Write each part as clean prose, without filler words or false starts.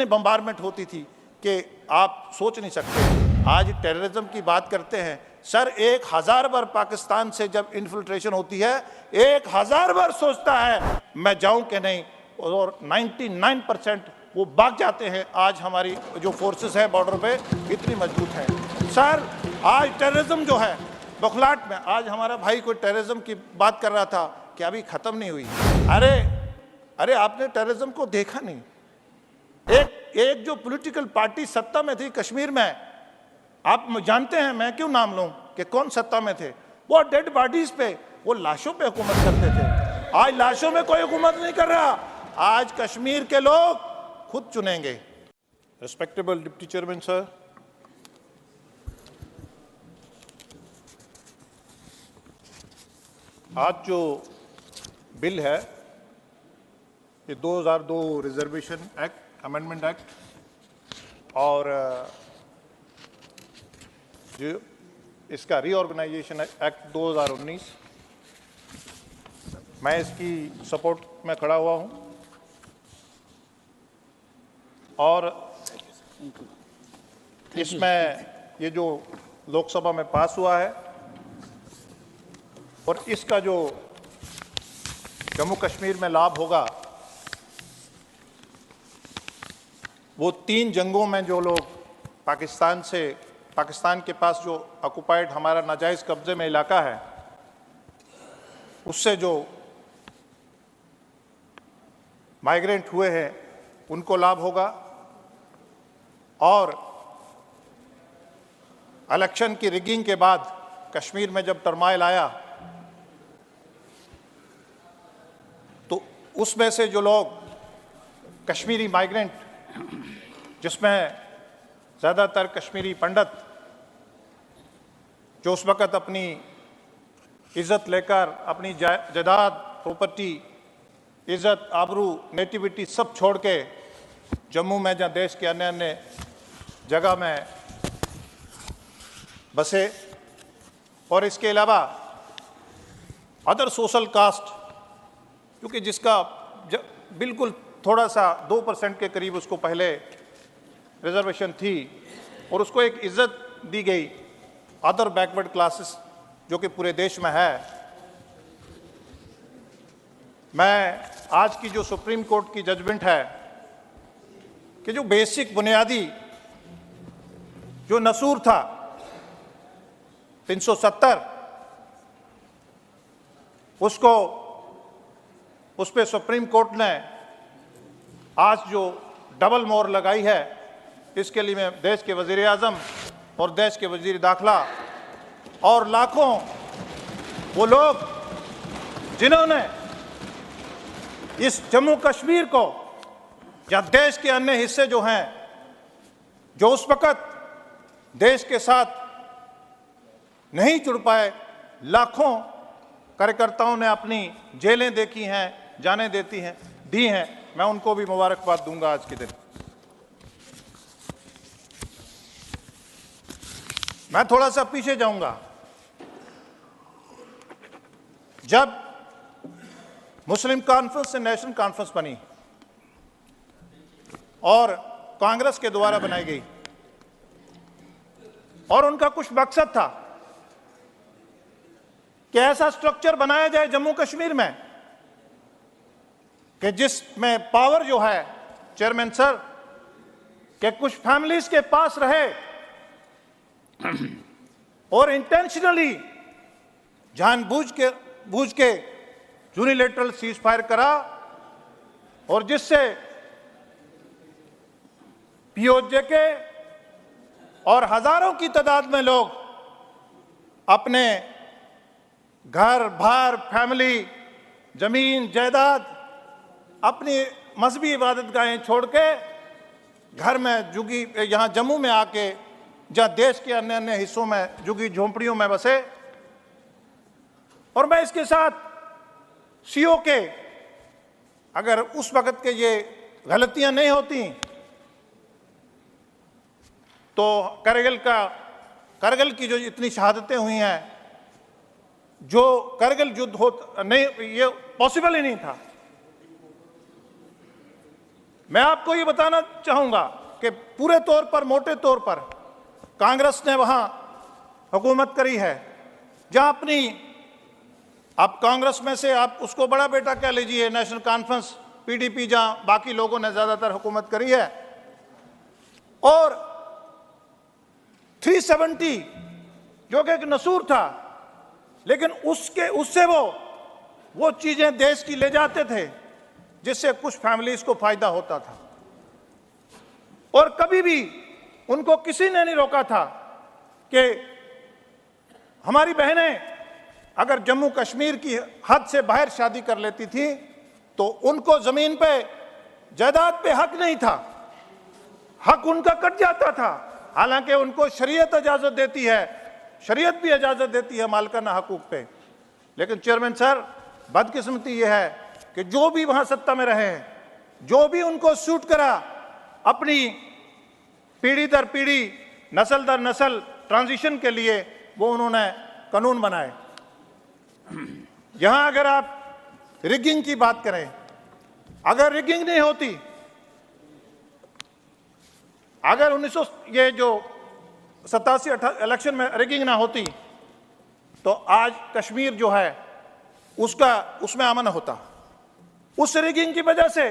इतने बम्बारमेंट होती थी कि आप सोच नहीं सकते। आज टेररिज्म की बात करते हैं सर, 1000 बार पाकिस्तान से जब इन्फिल्ट्रेशन होती है 1000 बार सोचता है मैं जाऊं कि नहीं, और 99% वो भाग जाते हैं। आज हमारी जो फोर्सेस है बॉर्डर पे इतनी मजबूत है। सर आज टेररिज्म जो है बखलाट में, आज हमारा भाई कोई टेररिज्म की बात कर रहा था कि अभी खत्म नहीं हुई। अरे आपने टेररिज्म को देखा नहीं। एक जो पॉलिटिकल पार्टी सत्ता में थी कश्मीर में, आप जानते हैं मैं क्यों नाम लूं कि कौन सत्ता में थे? वो डेड बॉडीज पे, वो लाशों पे हुकूमत करते थे। आज लाशों में कोई हुकूमत नहीं कर रहा, आज कश्मीर के लोग खुद चुनेंगे। रिस्पेक्टेबल डिप्टी चेयरमैन सर, आज जो बिल है ये 2002 रिजर्वेशन एक्ट, अमेंडमेंट एक्ट, और जो इसका रीऑर्गेनाइजेशन एक्ट 2019, मैं इसकी सपोर्ट में खड़ा हुआ हूं। और इसमें ये जो लोकसभा में पास हुआ है और इसका जो जम्मू कश्मीर में लाभ होगा, वो 3 जंगों में जो लोग पाकिस्तान के पास जो ऑक्युपाइड हमारा नाजायज कब्जे में इलाका है, उससे जो माइग्रेंट हुए हैं उनको लाभ होगा। और इलेक्शन की रिगिंग के बाद कश्मीर में जब टर्माइल आया तो उसमें से जो लोग कश्मीरी माइग्रेंट, जिसमें ज़्यादातर कश्मीरी पंडित जो उस वक़्त अपनी इज़्ज़त लेकर, अपनी जायदाद, प्रॉपर्टी, इज़्ज़त, आबरू, नेटिविटी सब छोड़ के जम्मू में जहाँ देश के अन्य अन्य जगह में बसे, और इसके अलावा अदर सोशल कास्ट, क्योंकि जिसका बिल्कुल थोड़ा सा 2% के करीब उसको पहले रिजर्वेशन थी और उसको एक इज्जत दी गई, अदर बैकवर्ड क्लासेस जो कि पूरे देश में है। मैं आज की जो सुप्रीम कोर्ट की जजमेंट है कि जो बेसिक बुनियादी जो नसूर था 370, उसको उस पे सुप्रीम कोर्ट ने आज जो डबल मोहर लगाई है, इसके लिए मैं देश के वज़ीर आज़म और देश के वज़ीर दाखिला और लाखों वो लोग जिन्होंने इस जम्मू कश्मीर को या देश के अन्य हिस्से जो हैं, जो उस वक़्त देश के साथ नहीं जुड़ पाए, लाखों कार्यकर्ताओं ने अपनी जेलें देखी हैं, जानें दी हैं, मैं उनको भी मुबारकबाद दूंगा आज के दिन। मैं थोड़ा सा पीछे जाऊंगा। जब मुस्लिम कॉन्फ्रेंस से नेशनल कॉन्फ्रेंस बनी और कांग्रेस के द्वारा बनाई गई, और उनका कुछ मकसद था कि ऐसा स्ट्रक्चर बनाया जाए जम्मू कश्मीर में कि जिसमें पावर जो है, चेयरमैन सर, कि कुछ फैमिलीज के पास रहे और इंटेंशनली जानबूझ के यूनिलैटरल सीज फायर करा, और जिससे पीओजे के और हजारों की तादाद में लोग अपने घर बार, फैमिली, जमीन, जायदाद, अपनी मजहबी इबादतगाहें छोड़ के घर में जुगी, यहाँ जम्मू में आके जहाँ देश के अन्य अन्य हिस्सों में जुगी झोंपड़ियों में बसे। और मैं इसके साथ सीओ के, अगर उस वक़्त के ये गलतियां नहीं होती तो करगिल की जो इतनी शहादतें हुई हैं, जो करगिल युद्ध हो नहीं, ये पॉसिबल ही नहीं था। मैं आपको ये बताना चाहूंगा कि पूरे तौर पर, मोटे तौर पर कांग्रेस ने वहां हुकूमत करी है जहां अपनी, आप कांग्रेस में से आप उसको बड़ा बेटा कह लीजिए, नेशनल कॉन्फ्रेंस पीडीपी, जहां बाकी लोगों ने ज्यादातर हुकूमत करी है, और 370 जो कि एक नसूर था, लेकिन उससे वो चीजें देश की ले जाते थे जिससे कुछ फैमिलीज को फायदा होता था। और कभी भी उनको किसी ने नहीं रोका था कि हमारी बहनें अगर जम्मू कश्मीर की हद से बाहर शादी कर लेती थी तो उनको जमीन पे, जायदाद पे हक नहीं था, हक उनका कट जाता था। हालांकि उनको शरीयत इजाजत देती है, शरीयत भी इजाजत देती है मालिकाना हकूक पे। लेकिन चेयरमैन सर, बदकिस्मती ये है कि जो भी वहां सत्ता में रहे हैं, जो भी उनको सूट करा, अपनी पीढ़ी दर पीढ़ी, नस्ल दर नस्ल ट्रांजिशन के लिए वो उन्होंने कानून बनाए। यहां अगर आप रिगिंग की बात करें, अगर रिगिंग नहीं होती, अगर 1987 इलेक्शन में रिगिंग ना होती तो आज कश्मीर जो है उसमें अमन होता। उस रिगिंग की वजह से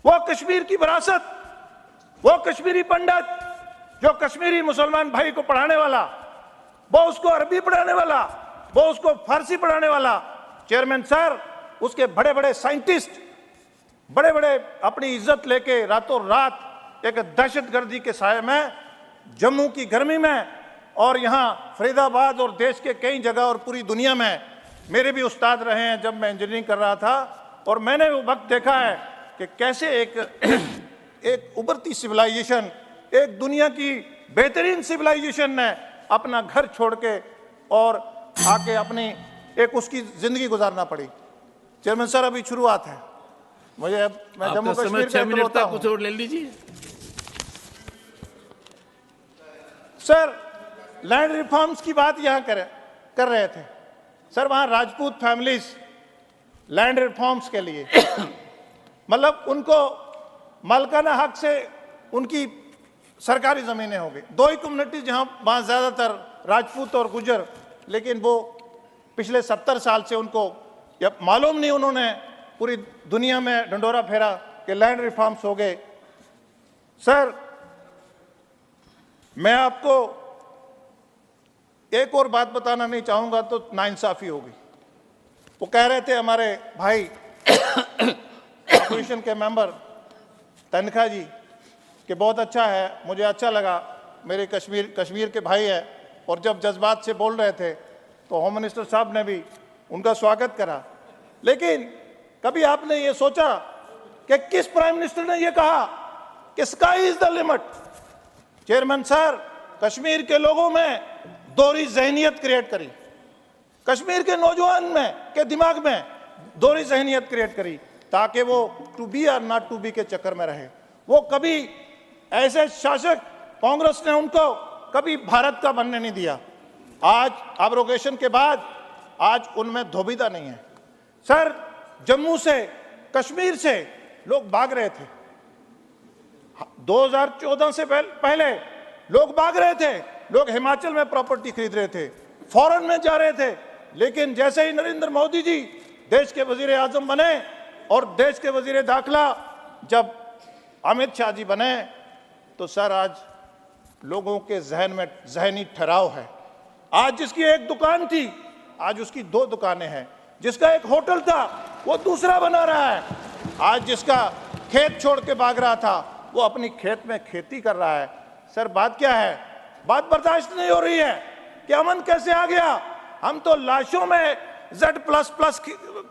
वो कश्मीर की विरासत, वो कश्मीरी पंडित जो कश्मीरी मुसलमान भाई को पढ़ाने वाला, वो उसको अरबी पढ़ाने वाला, वो उसको फारसी पढ़ाने वाला, चेयरमैन सर, उसके बड़े बड़े साइंटिस्ट, बड़े बड़े अपनी इज्जत लेके रातों रात एक दहशतगर्दी के साये में, जम्मू की गर्मी में, और यहाँ फरीदाबाद और देश के कई जगह और पूरी दुनिया में मेरे भी उस्ताद रहे हैं जब मैं इंजीनियरिंग कर रहा था, और मैंने वो वक्त देखा है कि कैसे एक उभरती सिविलाइजेशन, एक दुनिया की बेहतरीन सिविलाइजेशन ने अपना घर छोड़ के और आके अपनी एक उसकी जिंदगी गुजारना पड़ी। चेयरमैन सर, अभी शुरुआत है, मैं जम्मू कश्मीर का इकलौता हूं। कुछ और ले लीजिए सर। लैंड रिफॉर्म्स की बात यहां कर रहे थे सर, वहां राजपूत फैमिलीज लैंड रिफॉर्म्स के लिए मतलब उनको मालिकाना हक से उनकी सरकारी जमीनें हो गई। दो ही कम्युनिटीज जहां, वहां ज्यादातर राजपूत और गुजर, लेकिन वो पिछले 70 साल से उनको मालूम नहीं, उन्होंने पूरी दुनिया में ढंडोरा फेरा कि लैंड रिफॉर्म्स हो गए। सर, मैं आपको एक और बात बताना नहीं चाहूंगा तो नाइंसाफी होगी। वो कह रहे थे हमारे भाई ऑपोजिशन के मेंबर तनखा जी कि बहुत अच्छा है, मुझे अच्छा लगा, मेरे कश्मीर के भाई है, और जब जज्बात से बोल रहे थे तो होम मिनिस्टर साहब ने भी उनका स्वागत करा। लेकिन कभी आपने ये सोचा कि किस प्राइम मिनिस्टर ने ये कहा कि sky is the limit? Chairman sir, Kashmir के लोगों में दोहरी जहनियत क्रिएट करी, कश्मीर के नौजवान के दिमाग में दोहरी जहनियत क्रिएट करी ताकि वो टू बी और नॉट टू बी के चक्कर में रहे। वो कभी ऐसे शासक, कांग्रेस ने उनको कभी भारत का बनने नहीं दिया। आज एब्रोगेशन के बाद आज उनमें धोबिता नहीं है। सर, जम्मू से, कश्मीर से लोग भाग रहे थे 2014 से पहले, लोग भाग रहे थे, लोग हिमाचल में प्रॉपर्टी खरीद रहे थे, फॉरेन में जा रहे थे। लेकिन जैसे ही नरेंद्र मोदी जी देश के वजीर आजम बने और देश के वजीर दाखिला जब अमित शाह जी बने, तो सर आज लोगों के जहन में जहनी ठहराव है। आज जिसकी एक दुकान थी, आज उसकी 2 दुकानें हैं। जिसका एक होटल था, वो दूसरा बना रहा है। आज जिसका खेत छोड़ के भाग रहा था, वो अपनी खेत में खेती कर रहा है। सर, बात क्या है? बात बर्दाश्त नहीं हो रही है कि अमन कैसे आ गया। हम तो लाशों में Z++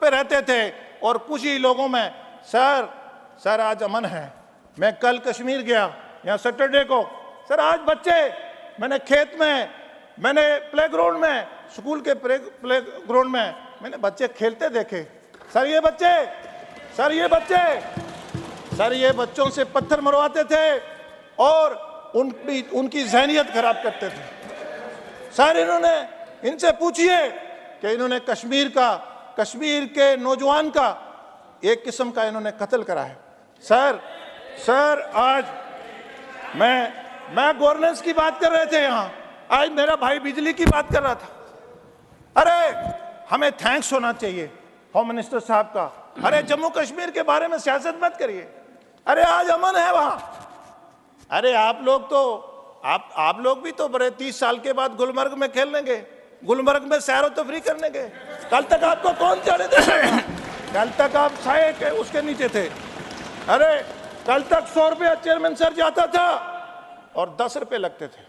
पे रहते थे और कुछ ही लोगों में। सर आज अमन है। मैं कल कश्मीर गया, यहाँ सैटरडे को, सर आज बच्चे, मैंने खेत में, मैंने प्ले ग्राउंड में, स्कूल के प्ले ग्राउंड में मैंने बच्चे खेलते देखे। सर ये बच्चों से पत्थर मरवाते थे और उनकी जहनियत खराब करते थे। सर, इनसे पूछिए कि इन्होंने कश्मीर के नौजवान का एक किस्म का इन्होंने कत्ल करा है। सर आज मैं गवर्नेंस की बात कर रहे थे यहां, आज मेरा भाई बिजली की बात कर रहा था। अरे हमें थैंक्स होना चाहिए होम मिनिस्टर साहब का। अरे जम्मू कश्मीर के बारे में सियासत मत करिए, अरे आज अमन है वहां। अरे आप लोग भी तो बड़े 30 साल के बाद गुलमर्ग में खेल लेंगे, गुलमर्ग में सैर व तफरी करने गए। कल तक आपको कौन चढ़े थे? कल तक आप साए के उसके नीचे थे। अरे कल तक 100 रुपया चेयरमैन सर जाता था और 10 रुपए लगते थे।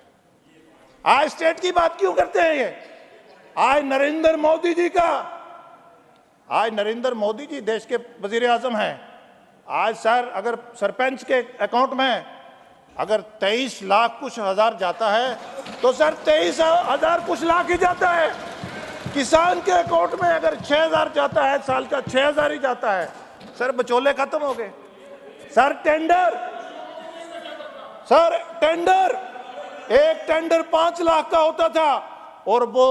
आज स्टेट की बात क्यों करते हैं ये? आज नरेंद्र मोदी जी देश के वजीर आजम हैं। आज सर अगर सरपंच के अकाउंट में अगर 23 लाख कुछ हजार जाता है तो सर 23,000 कुछ लाख ही जाता है। किसान के अकाउंट में अगर 6,000 जाता है, साल का 6,000 ही जाता है। सर बचौले खत्म हो गए। सर टेंडर एक टेंडर 5 लाख का होता था और वो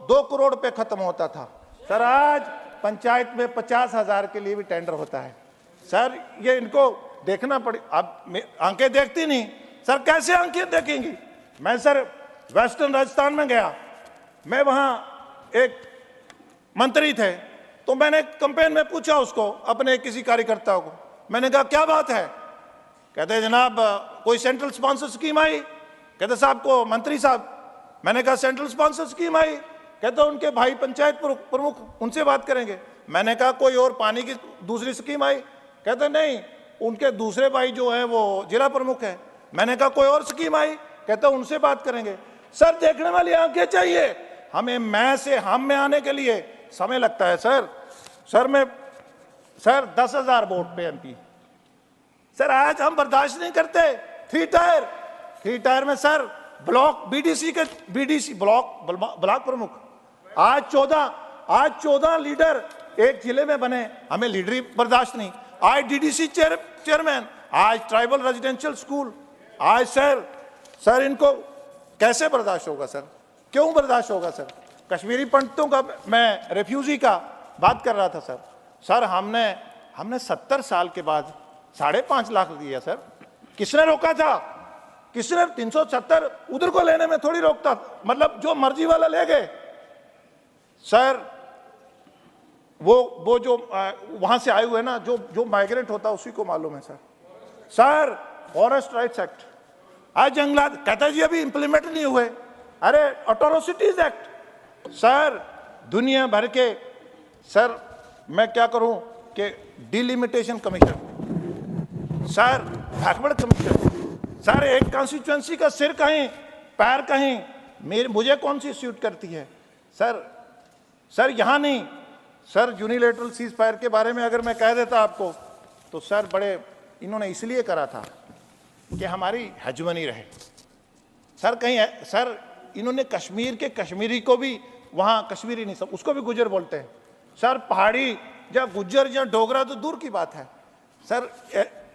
2 करोड़ पे खत्म होता था। सर आज पंचायत में 50,000 के लिए भी टेंडर होता है। सर ये इनको देखना पड़े। अब आंखें देखती नहीं सर, कैसे आंखें देखेंगी? मैं सर वेस्टर्न राजस्थान में गया, मैं वहां एक मंत्री थे तो मैंने कैंपेन में पूछा उसको, अपने किसी कार्यकर्ता को, मैंने कहा क्या बात है? कहते जनाब कोई सेंट्रल स्पॉन्सर स्कीम आई। कहते साहब को मंत्री साहब, मैंने कहा सेंट्रल स्पॉन्सर स्कीम आई। कहते उनके भाई पंचायत प्रमुख उनसे बात करेंगे। मैंने कहा कोई और पानी की दूसरी स्कीम आई। कहते नहीं, उनके दूसरे भाई जो है वो जिला प्रमुख है। मैंने कहा कोई और स्कीम आई। कहते उनसे बात करेंगे। सर देखने वाली आंखें चाहिए। हमें मैं से हम में आने के लिए समय लगता है सर। सर 10,000 वोट पे एमपी। सर आज हम बर्दाश्त नहीं करते। 3 टायर में सर ब्लॉक बीडीसी ब्लॉक प्रमुख आज 14 लीडर एक जिले में बने। हमें लीडरी बर्दाश्त नहीं। आज डीडीसी चेयरमैन, आज ट्राइबल रेजिडेंशियल स्कूल। आज सर इनको कैसे बर्दाश्त होगा सर? क्यों बर्दाश्त होगा सर? कश्मीरी पंडितों का, मैं रेफ्यूजी का बात कर रहा था सर हमने 70 साल के बाद 5.5 लाख दिया सर। किसने रोका था? किसने 370 उधर को लेने में थोड़ी रोकता, मतलब जो मर्जी वाला ले गए सर। वो जो वहां से आए हुए ना, जो माइग्रेंट होता है उसी को मालूम है सर फॉरेस्ट राइट्स एक्ट, आज जंगलात कहता जी अभी इंप्लीमेंट नहीं हुए। अरे अट्रॉसिटीज एक्ट सर, दुनिया भर के सर मैं क्या करूं कि delimitation commission sir, backward commission sir, एक कॉन्स्टिट्यूएंसी का सिर कहीं पैर कहीं, मुझे कौन सी सूट करती है सर यहां नहीं सर। यूनिलेटरल सीज फायर के बारे में अगर मैं कह देता आपको तो सर बड़े इन्होंने इसलिए करा था कि हमारी हेजमनी रहे सर। कहीं सर इन्होंने कश्मीर के कश्मीरी को भी वहां कश्मीरी नहीं, सब उसको भी गुजर बोलते हैं सर। पहाड़ी या गुज्जर या डोगरा तो दूर की बात है सर।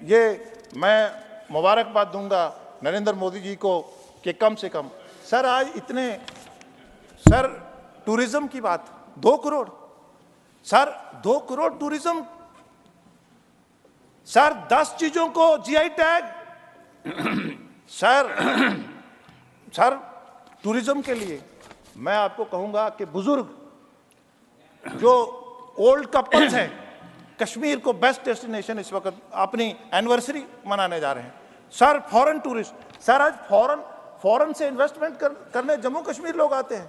ये मैं मुबारकबाद दूंगा नरेंद्र मोदी जी को कि कम से कम सर आज इतने सर टूरिज्म की बात 2 crore sir, 2 crore tourism sir. 10 चीजों को जीआई टैग सर टूरिज्म के लिए। मैं आपको कहूंगा कि बुजुर्ग जो ओल्ड कपल्स हैं, कश्मीर को बेस्ट डेस्टिनेशन इस वक्त अपनी एनिवर्सरी मनाने जा रहे हैं सर। फॉरेन टूरिस्ट सर, आज फॉरेन से इन्वेस्टमेंट करने जम्मू कश्मीर लोग आते हैं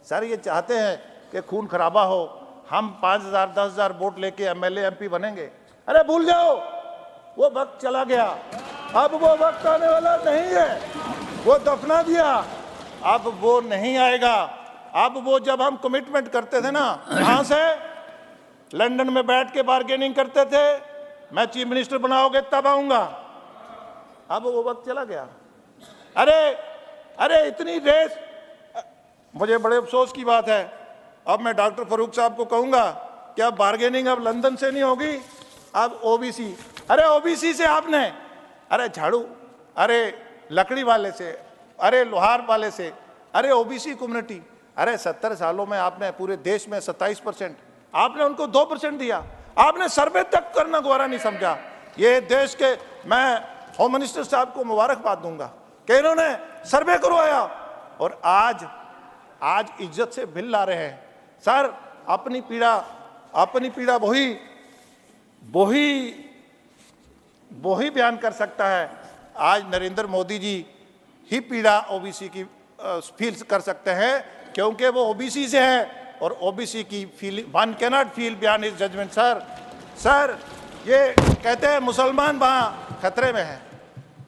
सर। ये चाहते हैं कि खून खराबा हो, हम 5,000 10,000 वोट लेके एमएलए एमपी बनेंगे। अरे भूल जाओ, वो वक्त चला गया। अब वो वक्त आने वाला नहीं है, वो दफना दिया, अब वो नहीं आएगा। अब वो जब हम कमिटमेंट करते थे ना, यहां से लंदन में बैठ के बार्गेनिंग करते थे, मैं चीफ मिनिस्टर बनाओगे तब आऊंगा, अब वो वक्त चला गया। अरे इतनी रेस, मुझे बड़े अफसोस की बात है। अब मैं डॉक्टर फरूक साहब को कहूंगा कि अब बार्गेनिंग अब लंदन से नहीं होगी, अब ओबीसी। अरे ओबीसी से आपने, अरे झाड़ू, अरे लकड़ी वाले से, अरे लोहार वाले से, अरे ओबीसी कम्युनिटी। अरे 70 सालों में आपने पूरे देश में 27%, आपने उनको 2% दिया। आपने सर्वे तक करना गौरा नहीं समझा। ये देश के, मैं होम मिनिस्टर साहब को मुबारकबाद दूंगा कि इन्होंने सर्वे करवाया और आज इज्जत से बिल ला रहे हैं। सर अपनी पीड़ा वही बयान कर सकता है। आज नरेंद्र मोदी जी ही पीड़ा ओबीसी की फील कर सकते हैं, क्योंकि वो ओबीसी से है और ओबीसी की feel, one cannot feel beyond his judgement. Sir ये कहते हैं मुसलमान वहाँ खतरे में है।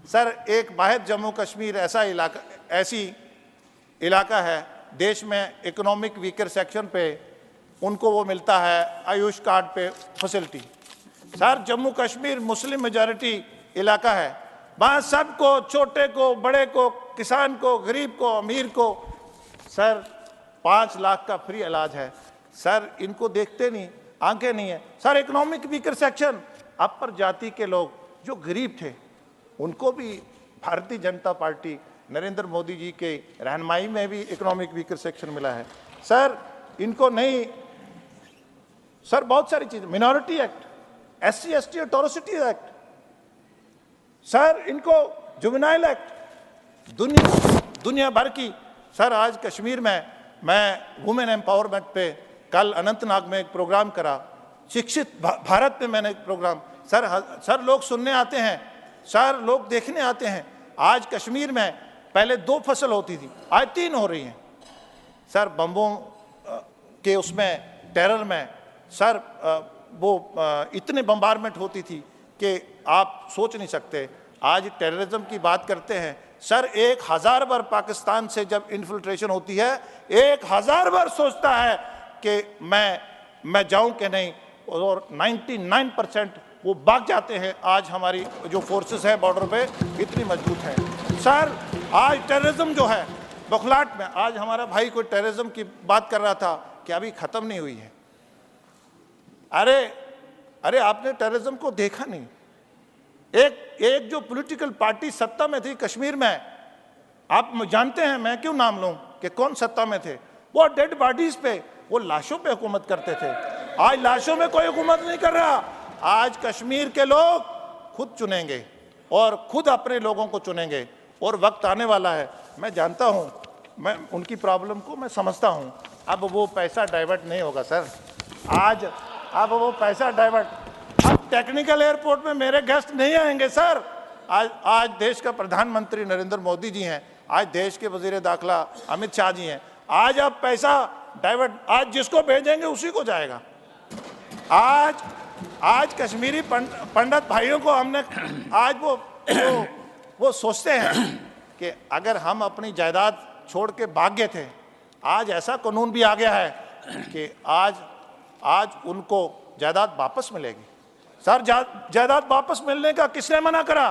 सर एक वाहिद जम्मू कश्मीर ऐसी इलाका है देश में इकोनॉमिक वीकर सेक्शन पे उनको वो मिलता है आयुष कार्ड पे facility. Sir Jammu Kashmir Muslim majority इलाका है, वहाँ सबको, छोटे को, बड़े को, किसान को, गरीब को, अमीर को, सर 5 लाख का फ्री इलाज है। सर इनको देखते नहीं, आंखें नहीं है। सर इकोनॉमिक वीकर सेक्शन, अपर जाति के लोग जो गरीब थे उनको भी भारतीय जनता पार्टी नरेंद्र मोदी जी के रहनुमाई में भी इकोनॉमिक वीकर सेक्शन मिला है। सर इनको नहीं, सर बहुत सारी चीज़, minority act, SC ST atrocity act, sir इनको जुवेनाइल एक्ट, दुनिया भर की। सर आज कश्मीर में मैं वुमेन एम्पावरमेंट पे कल अनंतनाग में एक प्रोग्राम करा, शिक्षित भारत में मैंने एक प्रोग्राम। सर लोग सुनने आते हैं, सर लोग देखने आते हैं। आज कश्मीर में पहले 2 फसल होती थी, आज 3 हो रही हैं। सर बम्बों के उसमें टेरर में सर वो इतने बम्बारमेंट होती थी कि आप सोच नहीं सकते। आज टेररिज्म की बात करते हैं, सर 1000 बार पाकिस्तान से जब इन्फिल्ट्रेशन होती है 1000 बार सोचता है कि मैं जाऊं कि नहीं, और 99% वो भाग जाते हैं। आज हमारी जो फोर्सेस है बॉर्डर पे इतनी मजबूत है। सर आज टेररिज्म जो है बखलाट में, आज हमारा भाई कोई टेररिज्म की बात कर रहा था कि अभी ख़त्म नहीं हुई है। अरे आपने टेररिज्म को देखा नहीं। एक जो पॉलिटिकल पार्टी सत्ता में थी कश्मीर में, आप जानते हैं, मैं क्यों नाम लूं कि कौन सत्ता में थे, वो डेड बॉडीज पे, वो लाशों पे हुकूमत करते थे। आज लाशों में कोई हुकूमत नहीं कर रहा। आज कश्मीर के लोग खुद चुनेंगे और खुद अपने लोगों को चुनेंगे, और वक्त आने वाला है। मैं जानता हूं, मैं उनकी प्रॉब्लम को मैं समझता हूं। अब वो पैसा डाइवर्ट नहीं होगा सर। अब वो पैसा डाइवर्ट, अब टेक्निकल एयरपोर्ट में मेरे गेस्ट नहीं आएंगे सर। आज देश का प्रधानमंत्री नरेंद्र मोदी जी हैं, आज देश के वजीर दाखिला अमित शाह जी हैं। आज अब पैसा डाइवर्ट, आज जिसको भेजेंगे उसी को जाएगा। आज कश्मीरी पंडित भाइयों को हमने, आज वो सोचते हैं कि अगर हम अपनी जायदाद छोड़ के भाग गए थे, आज ऐसा कानून भी आ गया है कि आज उनको जायदाद वापस मिलेगी। सर जायदाद वापस मिलने का किसने मना करा?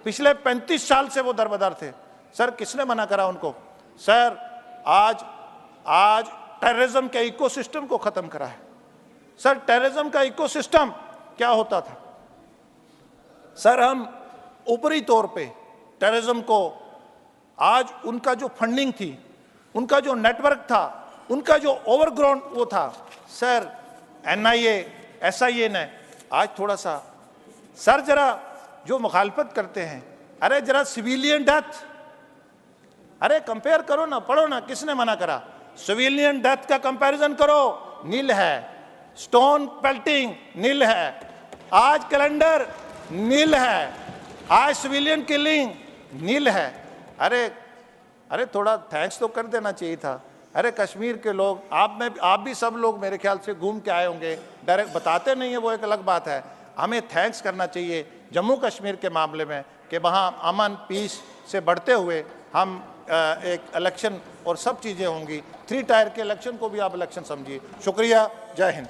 पिछले 35 साल से वो दरबदर थे। सर किसने मना करा उनको? सर आज टेररिज्म के इकोसिस्टम को खत्म करा है। सर टेररिज्म का इकोसिस्टम क्या होता था? सर हम ऊपरी तौर पे टेररिज्म को, आज उनका जो फंडिंग थी, उनका जो नेटवर्क था, उनका जो ओवरग्राउंड वो था, सर NIA SIA ने आज थोड़ा सा, सर जरा जो मुखालफत करते हैं, अरे जरा सिविलियन डेथ, अरे कंपेयर करो ना, पढ़ो ना, किसने मना करा? सिविलियन डेथ का कंपैरिजन करो, नील है। स्टोन पेल्टिंग नील है। आज कैलेंडर नील है। आज सिविलियन किलिंग नील है। अरे थोड़ा थैंक्स तो कर देना चाहिए था। अरे कश्मीर के लोग, आप भी सब लोग मेरे ख्याल से घूम के आए होंगे, डायरेक्ट बताते नहीं है, वो एक अलग बात है। हमें थैंक्स करना चाहिए जम्मू कश्मीर के मामले में कि वहाँ अमन पीस से बढ़ते हुए हम एक इलेक्शन और सब चीज़ें होंगी। 3 टायर के इलेक्शन को भी आप इलेक्शन समझिए। शुक्रिया, जय हिंद।